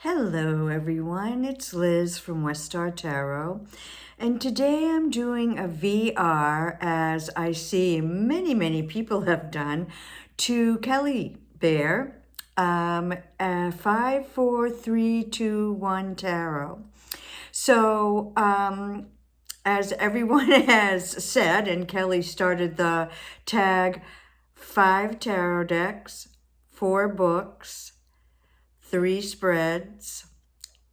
Hello everyone, it's Liz from West Star Tarot, and today I'm doing a VR, as I see many people have done, to Kelly Bear, 5, 4, 3, 2, 1 Tarot. So, as everyone has said, and Kelly started the tag, 5 tarot decks, 4 books, 3 spreads,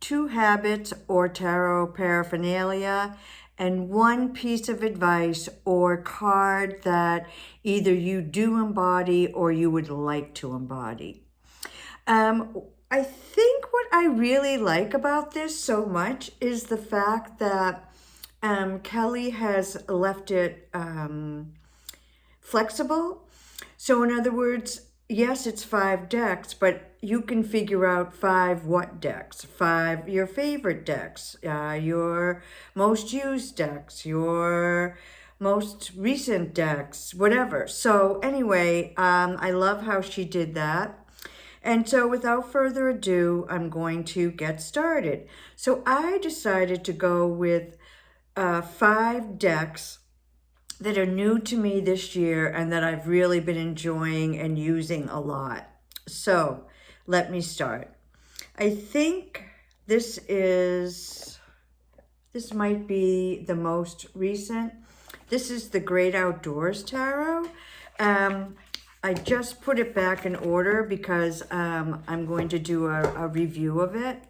2 habits or tarot paraphernalia, and 1 piece of advice or card that either you do embody or you would like to embody. I think what I really like about this so much is the fact that Kelly has left it flexible. So in other words, yes, it's 5 decks, but you can figure out 5 what decks, 5 your favorite decks, your most used decks, your most recent decks, whatever. So anyway, I love how she did that. And so without further ado, I'm going to get started. So I decided to go with 5 decks that are new to me this year and that I've really been enjoying and using a lot. So let me start. I think this might be the most recent. This is the Great Outdoors Tarot. I just put it back in order because I'm going to do a review of it.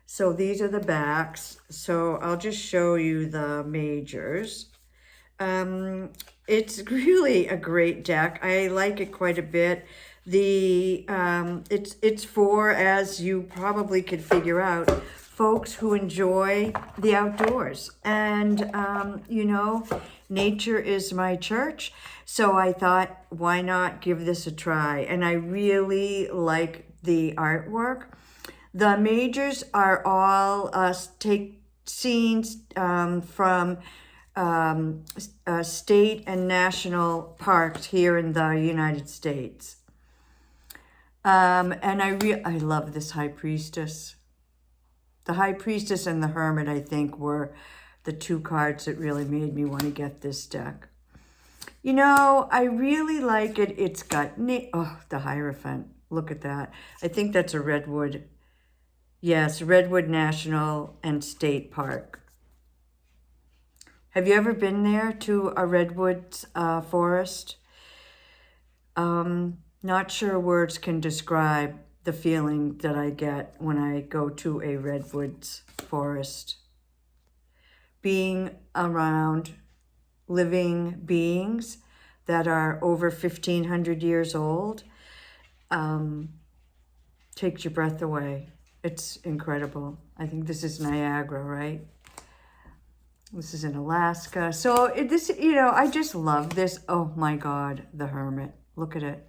So these are the backs. So I'll just show you the majors. It's really a great deck. I like it quite a bit. It's for, as you probably could figure out, folks who enjoy the outdoors. And, nature is my church. So I thought, why not give this a try? And I really like the artwork. The majors are all take scenes from state and national parks here in the United States. And I love this High Priestess. The High Priestess and the Hermit, I think, were the 2 cards that really made me want to get this deck. I really like it. It's got, the Hierophant. Look at that. I think that's a redwood. Yes, Redwood National and State Park. Have you ever been there to a redwood forest? Not sure words can describe the feeling that I get when I go to a redwoods forest. Being around living beings that are over 1,500 years old takes your breath away. It's incredible. I think this is Niagara, right? This is in Alaska. So I just love this. Oh my God, the Hermit. Look at it.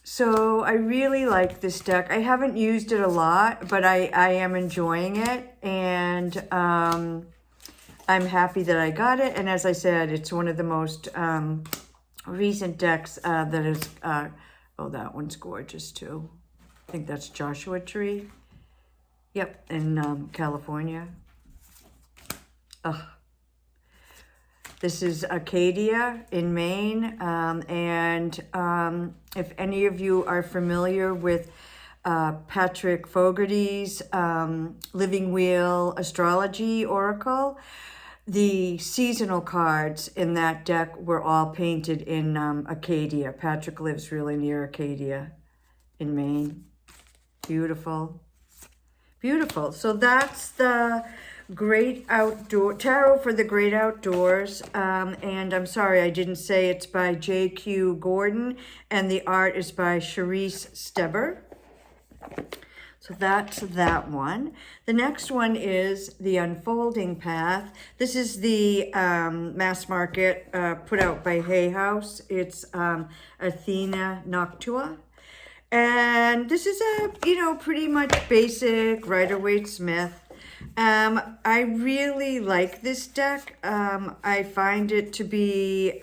So I really like this deck. I haven't used it a lot, but I am enjoying it. And I'm happy that I got it. And as I said, it's one of the most recent decks that is, oh, that one's gorgeous too. I think that's Joshua Tree. Yep, in California. This is Acadia in Maine. If any of you are familiar with Patrick Fogarty's Living Wheel Astrology Oracle, the seasonal cards in that deck were all painted in Acadia. Patrick lives really near Acadia in Maine. Beautiful. Beautiful. So that's the Great Outdoor Tarot for the Great Outdoors. And I'm sorry, I didn't say it's by J.Q. Gordon, and the art is by Charisse Steber. So that's that one. The next one is The Unfolding Path. This is the mass market put out by Hay House. It's Athena Noctua. And this is a, pretty much basic Rider-Waite-Smith. I really like this deck. I find it to be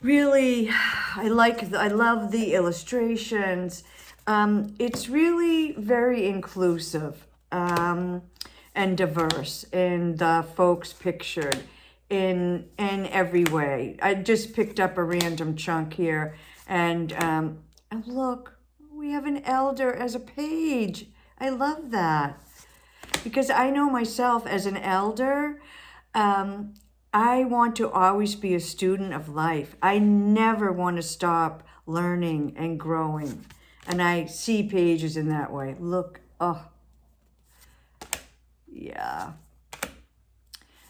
really I love the illustrations. It's really very inclusive and diverse in the folks pictured in every way. I just picked up a random chunk here, and look, we have an elder as a page. I love that, because I know myself as an elder. I want to always be a student of life. I never want to stop learning and growing. And I see pages in that way. Look, oh, yeah.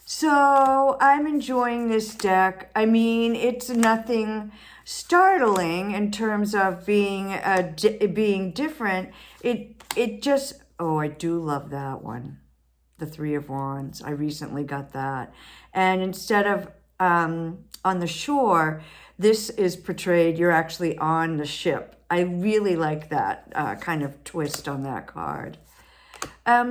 So I'm enjoying this deck. I mean, it's nothing startling in terms of being being different. It just, oh, I do love that one. The Three of Wands. I recently got that. And instead of on the shore, this is portrayed, you're actually on the ship. I really like that kind of twist on that card.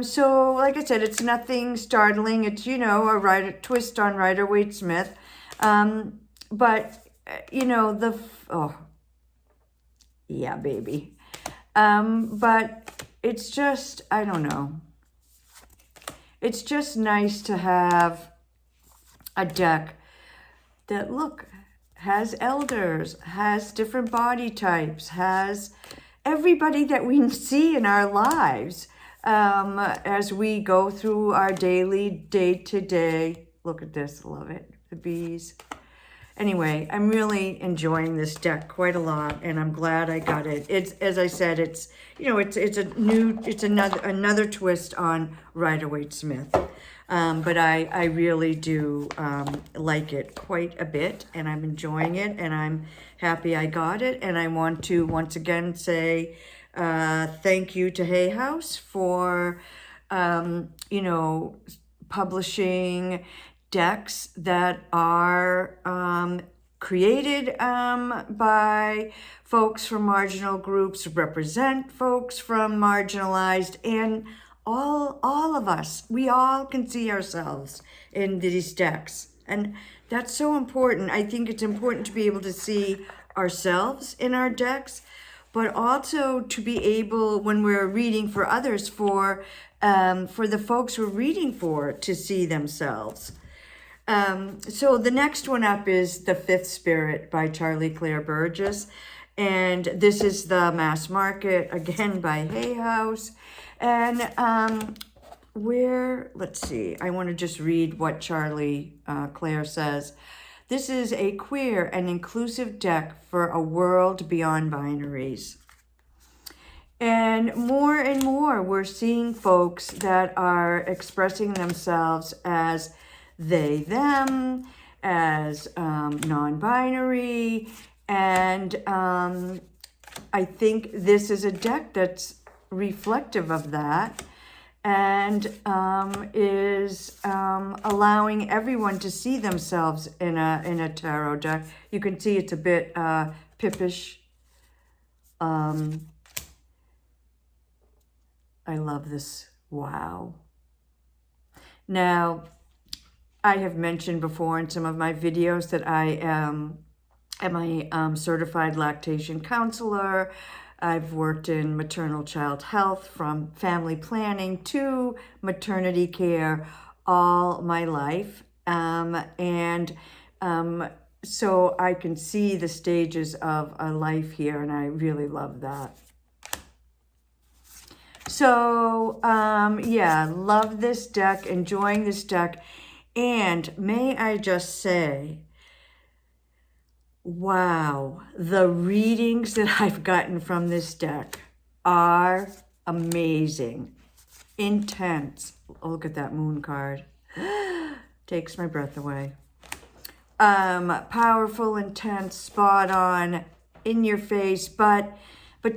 So, like I said, it's nothing startling. It's, you know, a twist on Rider-Waite-Smith. But, you know, oh, yeah, baby. But it's just, I don't know. It's just nice to have a deck that, look, has elders, has different body types, has everybody that we see in our lives as we go through our daily, day-to-day. Look at this, love it, the bees. Anyway, I'm really enjoying this deck quite a lot, and I'm glad I got it. It's, as I said, it's, you know, it's another twist on Rider-Waite-Smith. But I really do like it quite a bit, and I'm enjoying it, and I'm happy I got it. And I want to once again say thank you to Hay House for, you know, publishing decks that are created by folks from marginal groups, represent folks from marginalized, and all of us. We all can see ourselves in these decks. And that's so important. I think it's important to be able to see ourselves in our decks, but also to be able, when we're reading for others, for the folks we're reading for to see themselves. So the next one up is The Fifth Spirit by Charlie Claire Burgess. And this is the mass market, again, by Hay House. And let's see, I want to just read what Charlie Claire says. This is a queer and inclusive deck for a world beyond binaries. And more, we're seeing folks that are expressing themselves as they, them, as non-binary. And I think this is a deck that's reflective of that, and is allowing everyone to see themselves in a tarot deck. You can see it's a bit pippish. I love this. Wow. Now, I have mentioned before in some of my videos that I am a certified lactation counselor. I've worked in maternal child health, from family planning to maternity care, all my life. So I can see the stages of a life here, and I really love that. So, yeah, love this deck, enjoying this deck. And may I just say, wow, the readings that I've gotten from this deck are amazing, intense. Oh, look at that moon card. Takes my breath away. Powerful, intense, spot on, in your face, but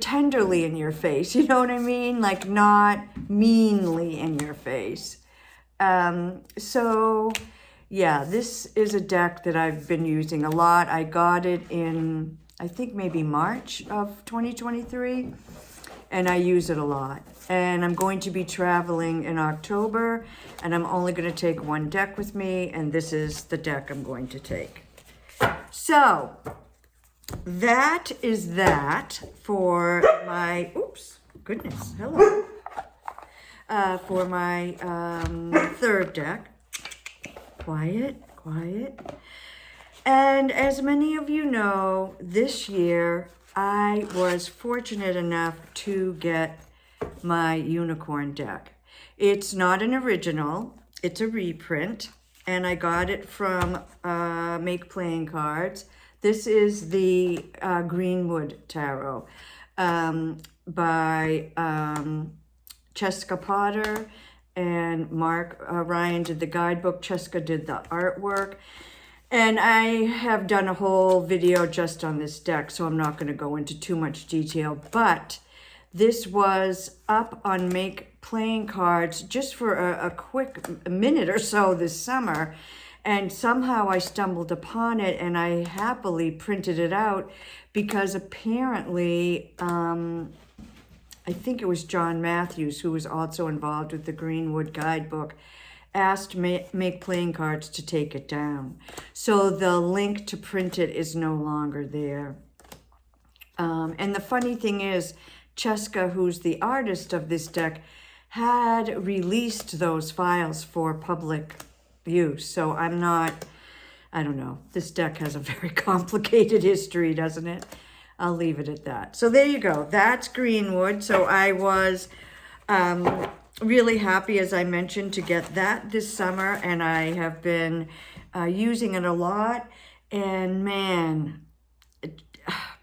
tenderly in your face. You know what I mean? Like, not meanly in your face. So yeah, this is a deck that I've been using a lot. I got it in, I think maybe March of 2023, and I use it a lot. And I'm going to be traveling in October, and I'm only going to take one deck with me, and this is the deck I'm going to take. So, that is that for my, oops, goodness, hello. For my third deck. Quiet, quiet. And as many of you know, this year I was fortunate enough to get my unicorn deck. It's not an original, it's a reprint, and I got it from Make Playing Cards. This is the Greenwood Tarot by Cheska Potter and Mark Ryan did the guidebook. Cheska did the artwork. And I have done a whole video just on this deck, so I'm not going to go into too much detail. But this was up on Make Playing Cards just for a quick minute or so this summer. And somehow I stumbled upon it and I happily printed it out because apparently, I think it was John Matthews, who was also involved with the Greenwood guidebook, asked Make Playing Cards to take it down. So the link to print it is no longer there. And the funny thing is, Cheska, who's the artist of this deck, had released those files for public use. So I don't know. This deck has a very complicated history, doesn't it? I'll leave it at that. So there you go. That's Greenwood. So I was really happy, as I mentioned, to get that this summer, and I have been using it a lot. And man,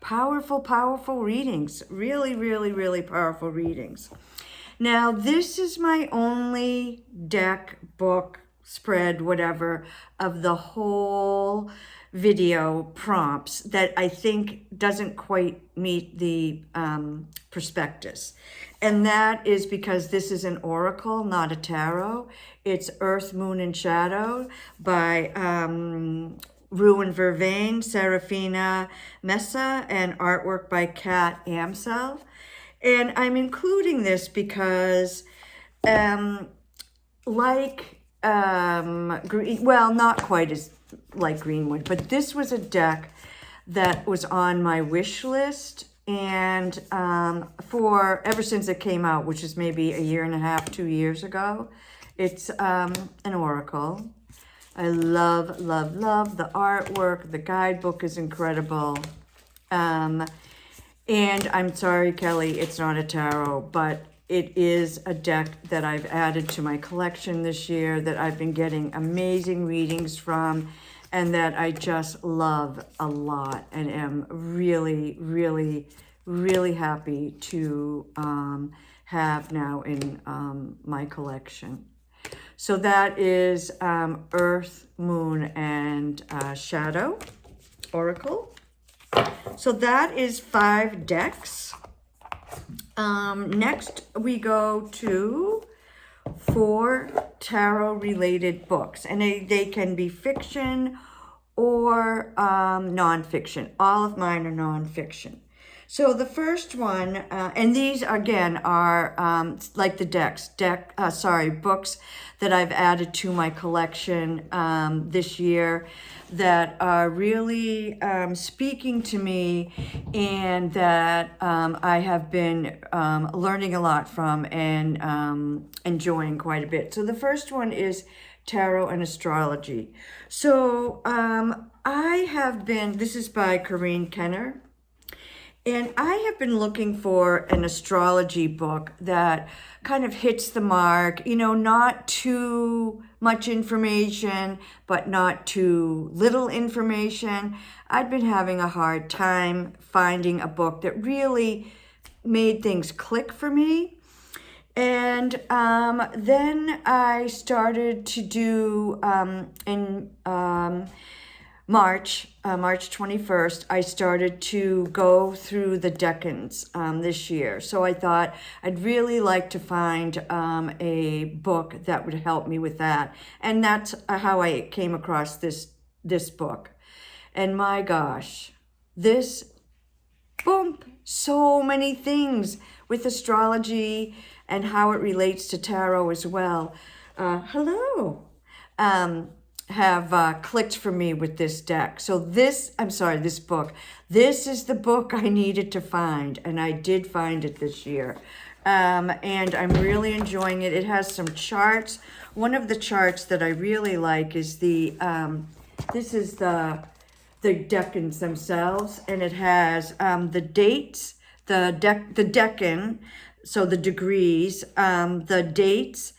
powerful, powerful readings. Really, really, really powerful readings. Now, this is my only deck, book, spread, whatever, of the whole video prompts that I think doesn't quite meet the prospectus. And that is because this is an oracle, not a tarot. It's Earth, Moon, and Shadow by Ruin Vervain, Serafina Mesa, and artwork by Kat Amsel. And I'm including this because well, not quite as like Greenwood, but this was a deck that was on my wish list, and for ever since it came out, which is maybe a year and a half, 2 years ago. It's an oracle. I love, love, love the artwork. The guidebook is incredible. And I'm sorry, Kelly, it's not a tarot, but it is a deck that I've added to my collection this year that I've been getting amazing readings from and that I just love a lot and am really, really, really happy to have now in my collection. So that is Earth, Moon, and Shadow Oracle. So that is 5 decks. Next, we go to 4 tarot-related books, and they can be fiction or nonfiction. All of mine are nonfiction. So the first one, and these again are like the books that I've added to my collection this year that are really speaking to me and that I have been learning a lot from and enjoying quite a bit. So the first one is Tarot and Astrology. So this is by Corinne Kenner. And I have been looking for an astrology book that kind of hits the mark, not too much information, but not too little information. I'd been having a hard time finding a book that really made things click for me. And then I started to do in March 21st, I started to go through the decans this year. So I thought I'd really like to find a book that would help me with that. And that's how I came across this book. And my gosh, so many things with astrology and how it relates to tarot as well. Hello. have clicked for me with this deck. So this book. This is the book I needed to find, and I did find it this year. And I'm really enjoying it. It has some charts. One of the charts that I really like is this is the decans themselves, and it has the dates, the decan, so the degrees, the dates,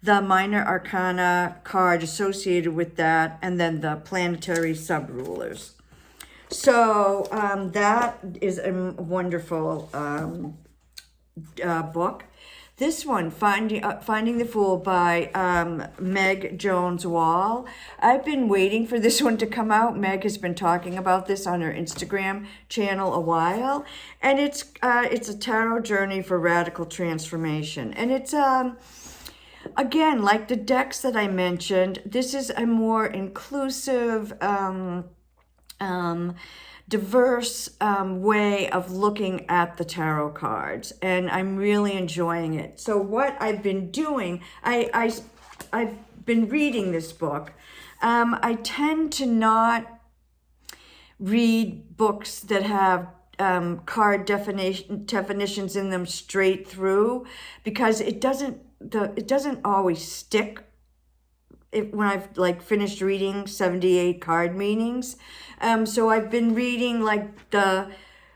the minor arcana card associated with that, and then the planetary sub-rulers. So that is a wonderful book. This one, Finding the Fool by Meg Jones-Wall. I've been waiting for this one to come out. Meg has been talking about this on her Instagram channel a while. And it's a tarot journey for radical transformation. And it's, again, like the decks that I mentioned, this is a more inclusive, diverse way of looking at the tarot cards, and I'm really enjoying it. So what I've been doing, I've been reading this book. I tend to not read books that have card definitions in them straight through, because it doesn't always stick. When I've like finished reading 78 card meanings. So I've been reading like the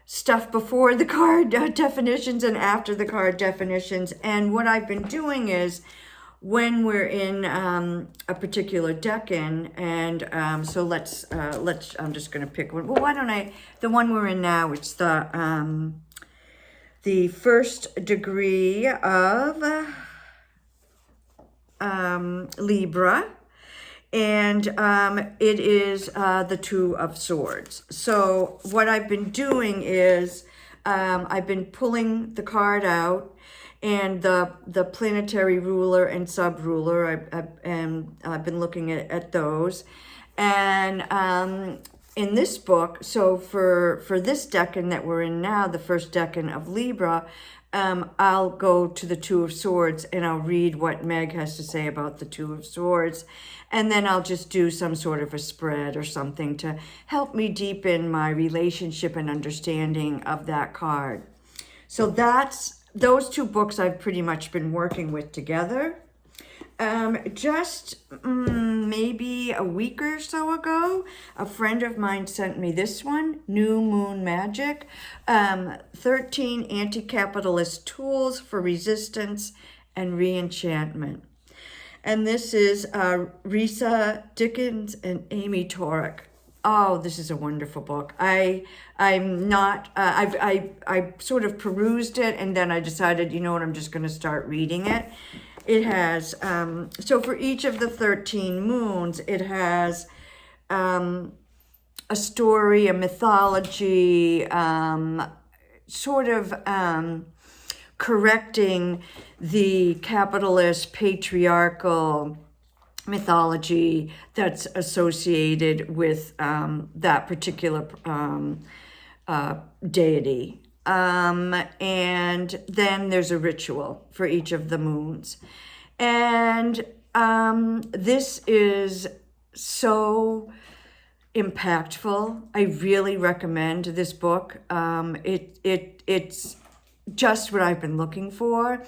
stuff before the card definitions and after the card definitions. And what I've been doing is, when we're in a particular decan, and so let's I'm just going to pick one. Well, why don't the one we're in now, it's the first degree of Libra, and it is the Two of Swords. So what I've been doing is I've been pulling the card out, and the planetary ruler and sub-ruler, I've been looking at those. And in this book, so for this decan that we're in now, the first decan of Libra, I'll go to the Two of Swords, and I'll read what Meg has to say about the Two of Swords. And then I'll just do some sort of a spread or something to help me deepen my relationship and understanding of that card. So those two books I've pretty much been working with together. Just maybe a week or so ago, a friend of mine sent me this one, New Moon Magic, 13 Anti-Capitalist Tools for Resistance and Reenchantment. And this is Risa Dickens and Amy Torek. Oh, this is a wonderful book. I sort of perused it, and then I decided, you know what, I'm just going to start reading it. It has, so for each of the 13 moons, it has a story, a mythology, sort of correcting the capitalist patriarchal mythology that's associated with that particular deity. And then there's a ritual for each of the moons. And this is so impactful. I really recommend this book. It's just what I've been looking for.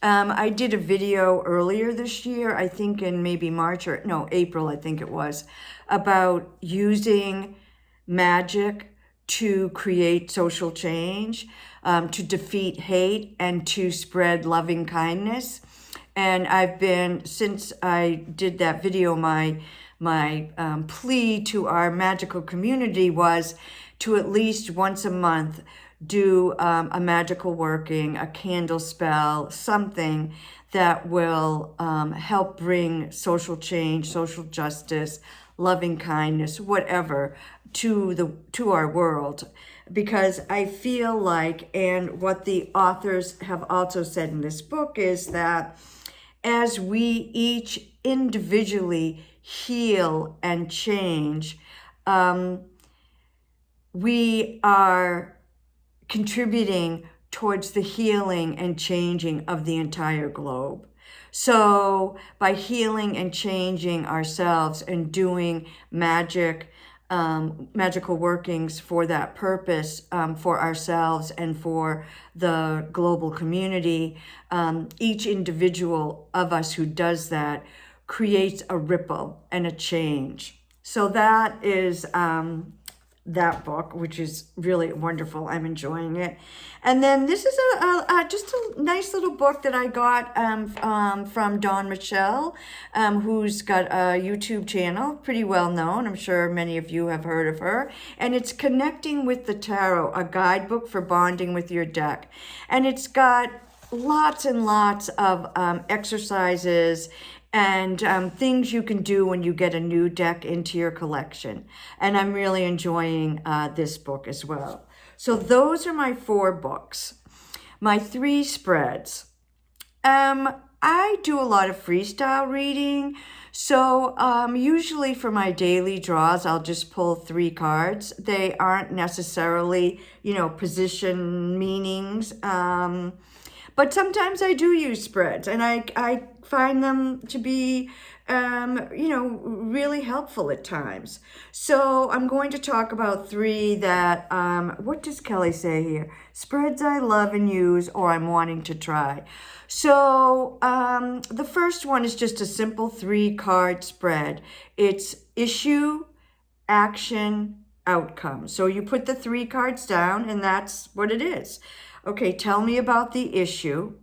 I did a video earlier this year, I think in maybe April, I think it was, about using magic to create social change, to defeat hate, and to spread loving kindness. And since I did that video, my plea to our magical community was to at least once a month do a magical working, a candle spell, something that will help bring social change, social justice, loving kindness, whatever, to our world. Because I feel like, and what the authors have also said in this book, is that as we each individually heal and change, we are contributing towards the healing and changing of the entire globe. So by healing and changing ourselves and doing magical workings for that purpose, for ourselves and for the global community, each individual of us who does that creates a ripple and a change. So that is that book, which is really wonderful. I'm enjoying it. And then this is just a nice little book that I got from Dawn Michelle, who's got a YouTube channel, pretty well known. I'm sure many of you have heard of her. And it's Connecting with the Tarot, a guidebook for bonding with your deck. And it's got lots and lots of exercises and things you can do when you get a new deck into your collection. And I'm really enjoying this book as well. So those are my 4 books. My 3 spreads. I do a lot of freestyle reading. So usually for my daily draws, I'll just pull 3 cards. They aren't necessarily, position meanings. But sometimes I do use spreads, and I find them to be, really helpful at times. So I'm going to talk about 3 that, what does Kelly say here? Spreads I love and use or I'm wanting to try. So the first one is just a simple 3-card spread. It's issue, action, outcome. So you put the 3 cards down, and that's what it is. Okay, tell me about the issue.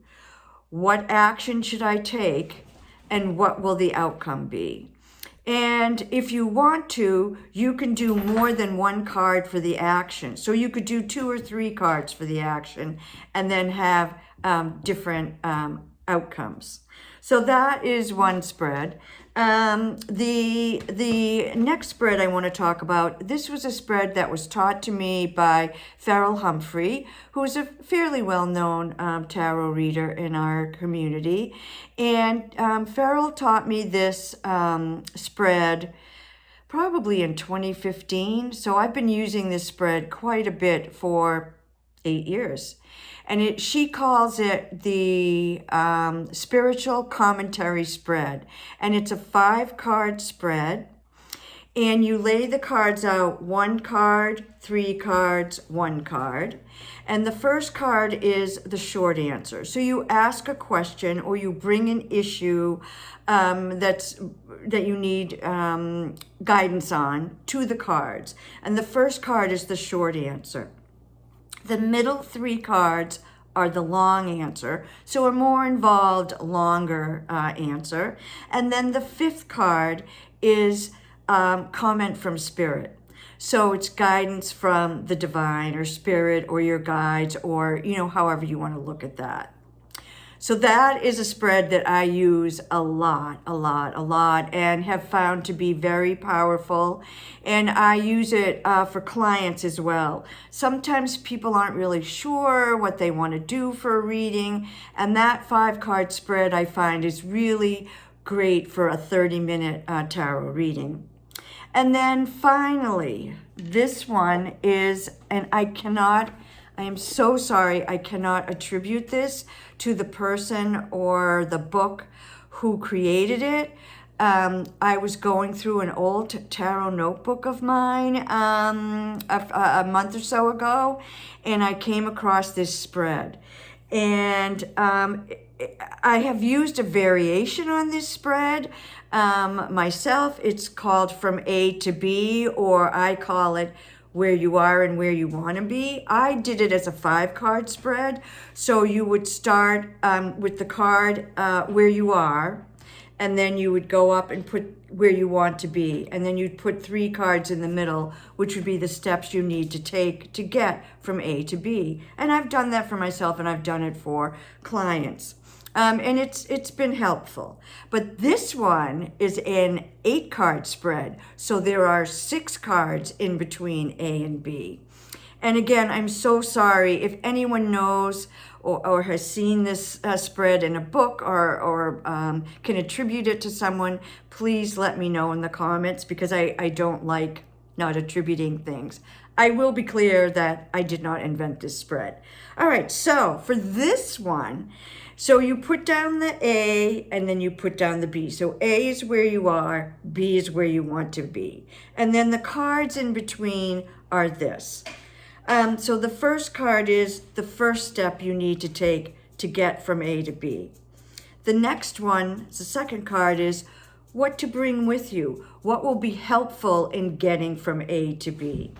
What action should I take? And what will the outcome be? And if you want to, you can do more than 1 card for the action. So you could do 2 or 3 cards for the action and then have different outcomes. So that is one spread. The next spread I want to talk about, this was a spread that was taught to me by Farrell Humphrey, who is a fairly well-known tarot reader in our community. And Farrell taught me this spread probably in 2015. So I've been using this spread quite a bit for 8 years. And she calls it the spiritual commentary spread. And it's a 5-card spread. And you lay the cards out, 1 card, 3 cards, 1 card. And the first card is the short answer. So you ask a question or you bring an issue that you need guidance on to the cards. And the first card is the short answer. The middle 3 cards are the long answer, so a more involved, longer answer. And then the 5th card is comment from spirit. So it's guidance from the divine or spirit or your guides or, however you want to look at that. So that is a spread that I use a lot, and have found to be very powerful. And I use it for clients as well. Sometimes people aren't really sure what they want to do for a reading, and that 5-card spread I find is really great for a 30-minute tarot reading. And then finally, this one is, and I am so sorry, I cannot attribute this to the person or the book who created it. I was going through an old tarot notebook of mine a month or so ago, and I came across this spread. And I have used a variation on this spread myself. It's called From A to B, or I call it Where You Are and Where You Want to Be. I did it as a 5-card spread. So you would start with the card Where You Are, and then you would go up and put Where You Want to Be. And then you'd put 3 cards in the middle, which would be the steps you need to take to get from A to B. And I've done that for myself, and I've done it for clients. And it's been helpful. But this one is an 8-card spread. So there are 6 cards in between A and B. And again, I'm so sorry if anyone knows or has seen this spread in a book or can attribute it to someone, please let me know in the comments, because I don't like not attributing things. I will be clear that I did not invent this spread. All right, so for this one, so you put down the A and then you put down the B. So A is where you are, B is where you want to be. And then the cards in between are this. So the first card is the first step you need to take to get from A to B. The next one, the second card, is what to bring with you. What will be helpful in getting from A to B.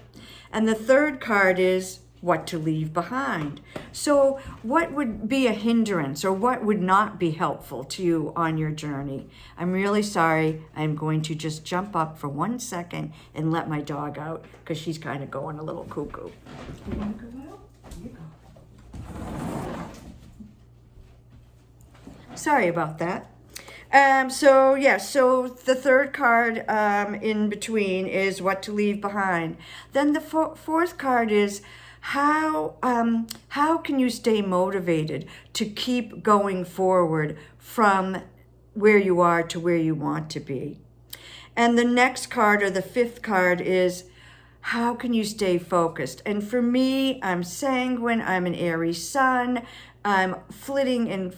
And the third card is what to leave behind. So what would be a hindrance or what would not be helpful to you on your journey? I'm really sorry. I'm going to just jump up for 1 second and let my dog out because she's kind of going a little cuckoo. You want to go out? You go. Sorry about that. So the third card in between is what to leave behind. Then the fourth card is how can you stay motivated to keep going forward from where you are to where you want to be. And the next card, or the fifth card, is how can you stay focused? And for me, I'm sanguine, I'm an Aries sun, I'm flitting and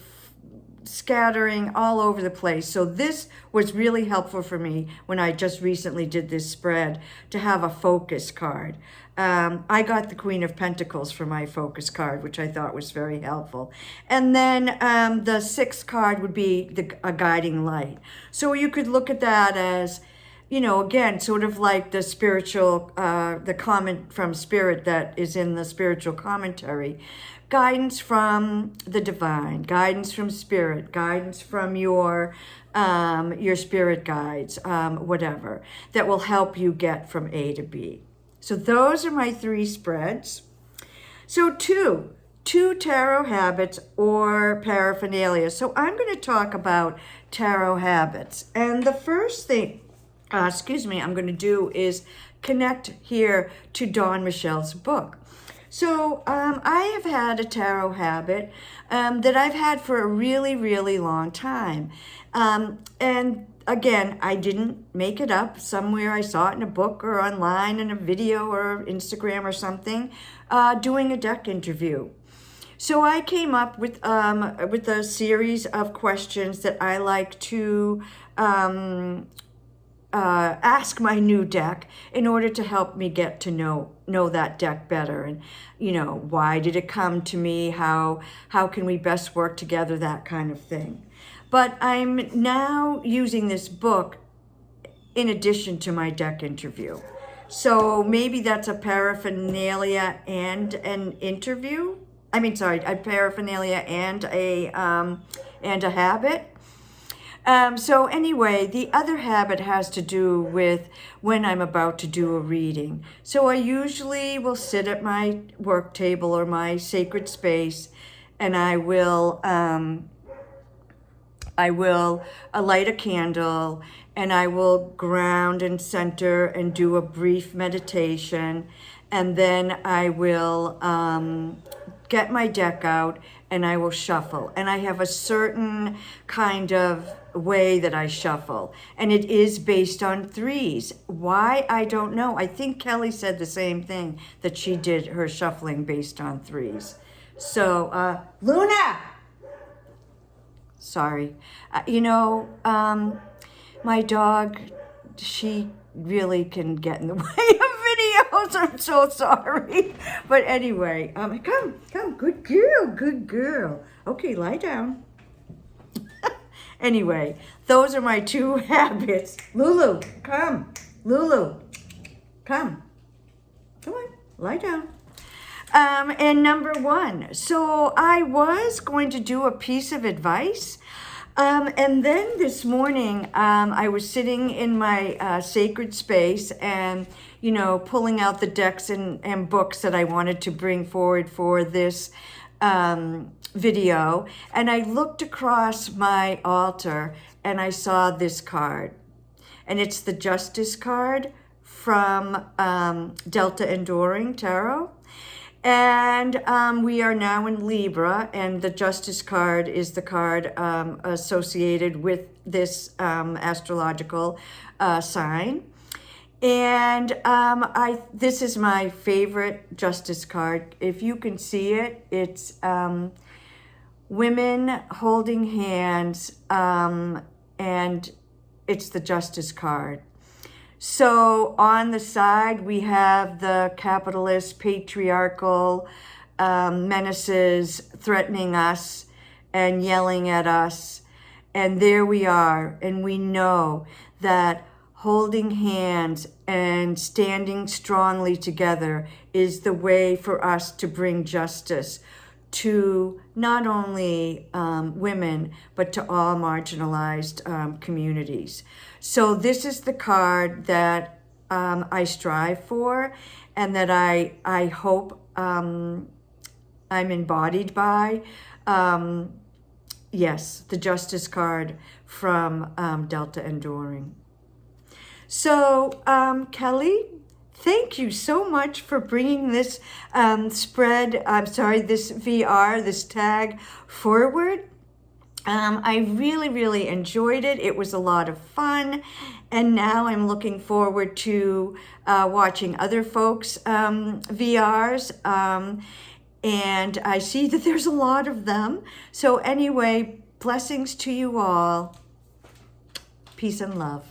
scattering all over the place. So this was really helpful for me when I just recently did this spread to have a focus card. I got the Queen of Pentacles for my focus card, which I thought was very helpful. And then the sixth card would be a guiding light. So you could look at that as, you know, again, sort of like the spiritual, the comment from Spirit that is in the spiritual commentary. Guidance from the divine, guidance from Spirit, guidance from your spirit guides, whatever, that will help you get from A to B. So those are my 3 spreads. So two tarot habits or paraphernalia. So I'm going to talk about tarot habits. And the first thing, I'm going to do is connect here to Dawn Michelle's book. So I have had a tarot habit that I've had for a really, really long time. And again, I didn't make it up. Somewhere I saw it in a book or online in a video or Instagram or something, doing a deck interview. So I came up with a series of questions that I like to ask my new deck in order to help me get to know that deck better. And, you know, why did it come to me? How can we best work together? That kind of thing. But I'm now using this book in addition to my deck interview. So maybe that's a paraphernalia and an interview. A paraphernalia and a habit. So anyway, the other habit has to do with when I'm about to do a reading. So I usually will sit at my work table or my sacred space, and I will light a candle, and I will ground and center and do a brief meditation, and then I will get my deck out and I will shuffle. And I have a certain kind of way that I shuffle, and it is based on 3s. Why? I don't know. I think Kelly said the same thing, that she did her shuffling based on 3s. So, Luna! Sorry. My dog, she really can get in the way of videos. I'm so sorry. But anyway, come, good girl. Okay, lie down. Anyway, those are my 2 habits. Lulu, come. Lulu, come. Come on, lie down. And number 1, so I was going to do a piece of advice. And then this morning, I was sitting in my sacred space and, pulling out the decks and books that I wanted to bring forward for this video. And I looked across my altar and I saw this card. And it's the Justice card from Delta Enduring Tarot. And we are now in Libra, and the Justice card is the card associated with this astrological sign. And this is my favorite Justice card. If you can see it, it's women holding hands, and it's the Justice card. So on the side, we have the capitalist, patriarchal menaces threatening us and yelling at us. And there we are. And we know that holding hands and standing strongly together is the way for us to bring justice to not only women, but to all marginalized communities. So this is the card that I strive for, and that I hope I'm embodied by. Yes, the Justice card from Delta Enduring. So, Kelly, thank you so much for bringing this this VR, this tag forward. I really, really enjoyed it. It was a lot of fun. And now I'm looking forward to watching other folks' VRs. And I see that there's a lot of them. So anyway, blessings to you all. Peace and love.